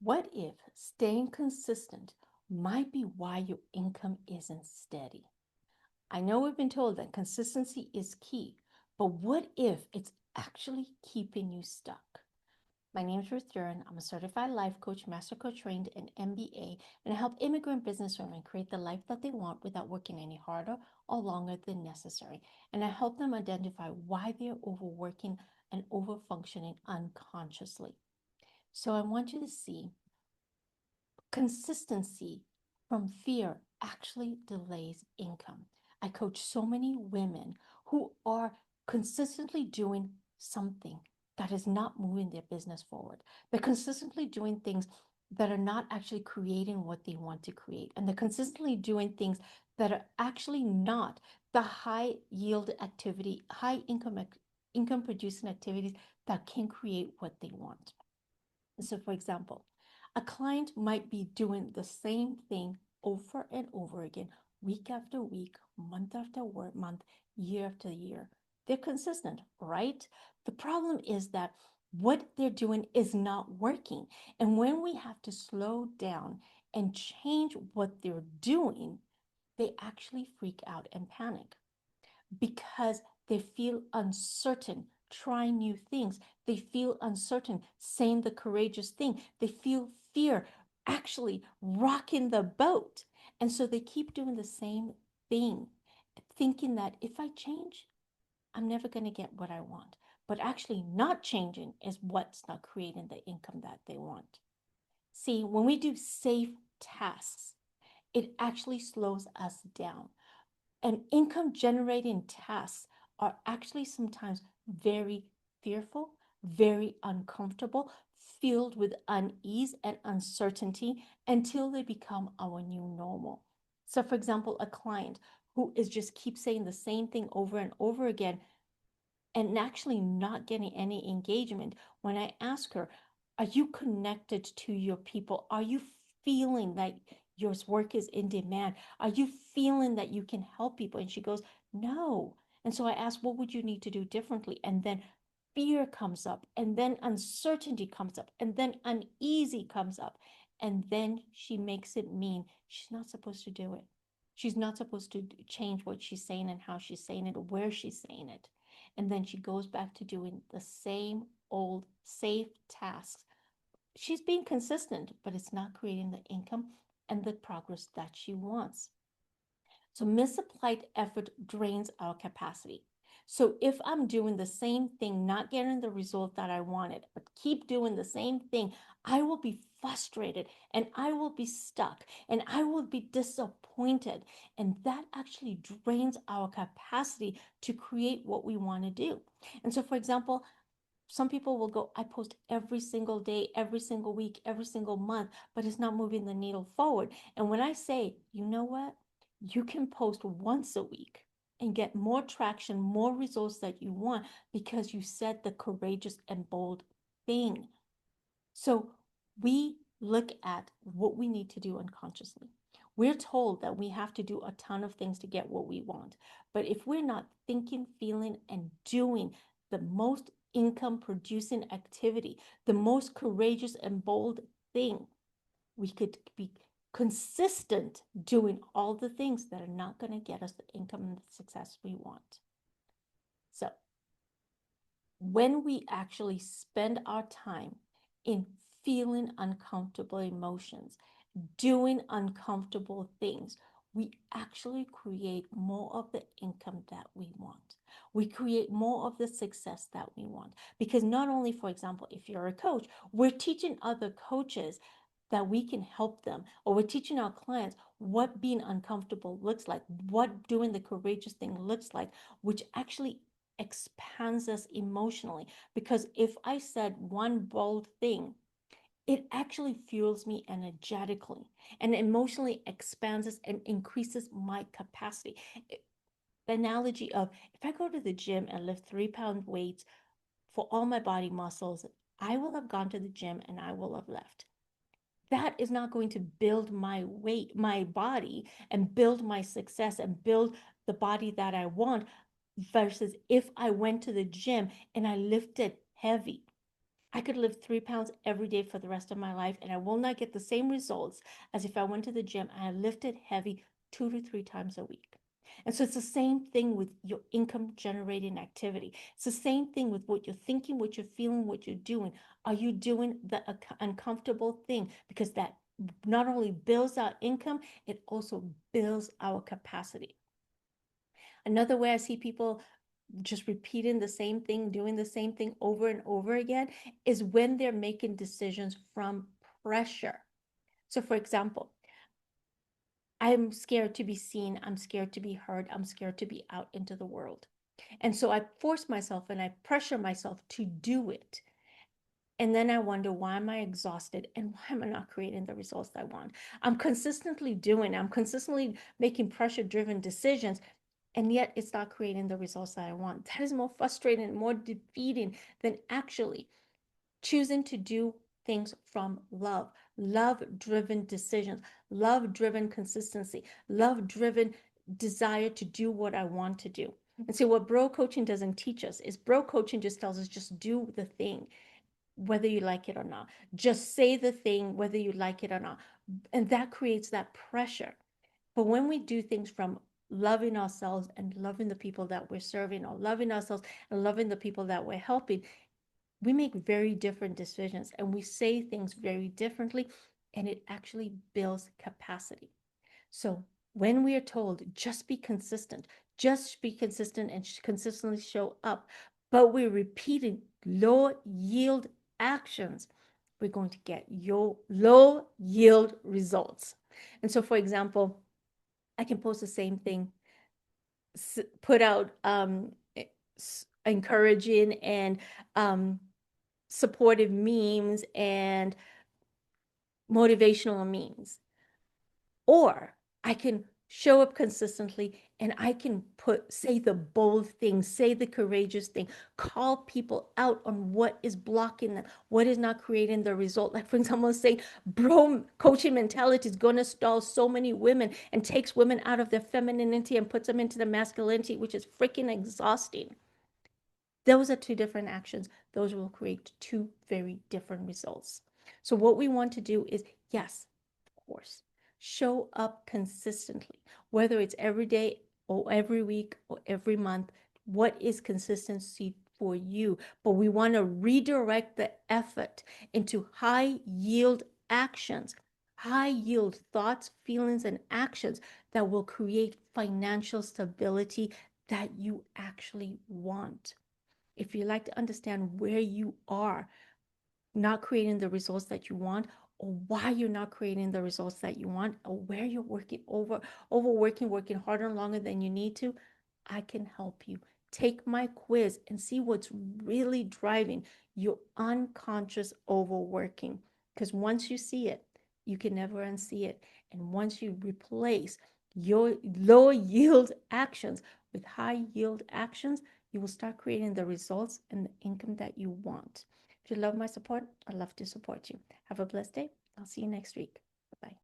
What if staying consistent might be why your income isn't steady? I know we've been told that consistency is key, but what if it's actually keeping you stuck? My name is Ruth Duren. I'm a certified life coach, master coach trained in MBA, and I help immigrant business women create the life that they want without working any harder or longer than necessary. And I help them identify why they're overworking and overfunctioning unconsciously. So I want you to see consistency from fear actually delays income. I coach so many women who are consistently doing something that is not moving their business forward. They're consistently doing things that are not actually creating what they want to create. And they're consistently doing things that are actually not the high yield activity, high income producing activities that can create what they want. So, for example, a client might be doing the same thing over and over again, week after week, month after month, year after year. They're consistent, right? The problem is that what they're doing is not working. And when we have to slow down and change what they're doing, they actually freak out and panic because they feel uncertain trying new things. They feel uncertain saying the courageous thing. They feel fear actually rocking the boat. And so they keep doing the same thing, thinking that if I change, I'm never going to get what I want. But actually, not changing is what's not creating the income that they want. See, when we do safe tasks, it actually slows us down. And income generating tasks are actually sometimes very fearful, very uncomfortable, filled with unease and uncertainty until they become our new normal. So, for example, a client who is just keep saying the same thing over and over again and actually not getting any engagement. When I ask her, are you connected to your people? Are you feeling that your work is in demand? Are you feeling that you can help people? And she goes, no. And so I asked, what would you need to do differently? And then fear comes up, and then uncertainty comes up, and then uneasy comes up. And then she makes it mean she's not supposed to do it. She's not supposed to change what she's saying and how she's saying it, where she's saying it. And then she goes back to doing the same old safe tasks. She's being consistent, but it's not creating the income and the progress that she wants. So misapplied effort drains our capacity. So if I'm doing the same thing, not getting the result that I wanted, but keep doing the same thing, I will be frustrated and I will be stuck and I will be disappointed. And that actually drains our capacity to create what we want to do. And so, for example, some people will go, I post every single day, every single week, every single month, but it's not moving the needle forward. And when I say, you know what? You can post once a week and get more traction, more results that you want because you said the courageous and bold thing. So we look at what we need to do unconsciously. We're told that we have to do a ton of things to get what we want. But if we're not thinking, feeling, and doing the most income producing activity, the most courageous and bold thing, we could be consistent doing all the things that are not going to get us the income and the success we want. So, when we actually spend our time in feeling uncomfortable emotions, doing uncomfortable things, we actually create more of the income that we want. We create more of the success that we want. Because not only, for example, if you're a coach, we're teaching other coaches that we can help them, or we're teaching our clients what being uncomfortable looks like, what doing the courageous thing looks like, which actually expands us emotionally. Because if I said one bold thing, it actually fuels me energetically and emotionally expands us and increases my capacity. The analogy of if I go to the gym and lift 3 pound weights for all my body muscles, I will have gone to the gym and I will have left. That is not going to build my weight, my body, and build my success and build the body that I want versus if I went to the gym and I lifted heavy. I could lift 3 pounds every day for the rest of my life, and I will not get the same results as if I went to the gym and I lifted heavy 2 to 3 times a week. And so it's the same thing with your income generating activity. It's the same thing with what you're thinking, what you're feeling, what you're doing. Are you doing the uncomfortable thing? Because that not only builds our income, it also builds our capacity. Another way I see people just repeating the same thing, doing the same thing over and over again, is when they're making decisions from pressure. So, for example, I'm scared to be seen, I'm scared to be heard, I'm scared to be out into the world. And so I force myself and I pressure myself to do it. And then I wonder, why am I exhausted and why am I not creating the results I want? I'm consistently making pressure driven decisions, and yet it's not creating the results that I want. That is more frustrating and more defeating than actually choosing to do things from love, love driven decisions, love driven consistency, love driven desire to do what I want to do. And see, what bro coaching doesn't teach us is bro coaching just tells us just do the thing, whether you like it or not. Just say the thing, whether you like it or not. And that creates that pressure. But when we do things from loving ourselves and loving the people that we're serving, or loving ourselves and loving the people that we're helping, we make very different decisions and we say things very differently, and it actually builds capacity. So when we are told just be consistent, and consistently show up, but we're repeating low yield actions, we're going to get your low yield results. And so, for example, I can post the same thing, put out encouraging and supportive memes and motivational memes. Or I can show up consistently and I can say the bold thing, say the courageous thing, call people out on what is blocking them, what is not creating the result. Like, for example, saying, bro, coaching mentality is going to stall so many women and takes women out of their femininity and puts them into the masculinity, which is freaking exhausting. Those are two different actions. Those will create two very different results. So what we want to do is, yes, of course, show up consistently, whether it's every day or every week or every month. What is consistency for you? But we want to redirect the effort into high yield actions, high yield thoughts, feelings, and actions that will create financial stability that you actually want. If you'd like to understand where you are not creating the results that you want, or why you're not creating the results that you want, or where you're overworking, working harder and longer than you need to, I can help you. Take my quiz and see what's really driving your unconscious overworking. Because once you see it, you can never unsee it. And once you replace your low yield actions with high yield actions, you will start creating the results and the income that you want. If you love my support, I'd love to support you. Have a blessed day. I'll see you next week.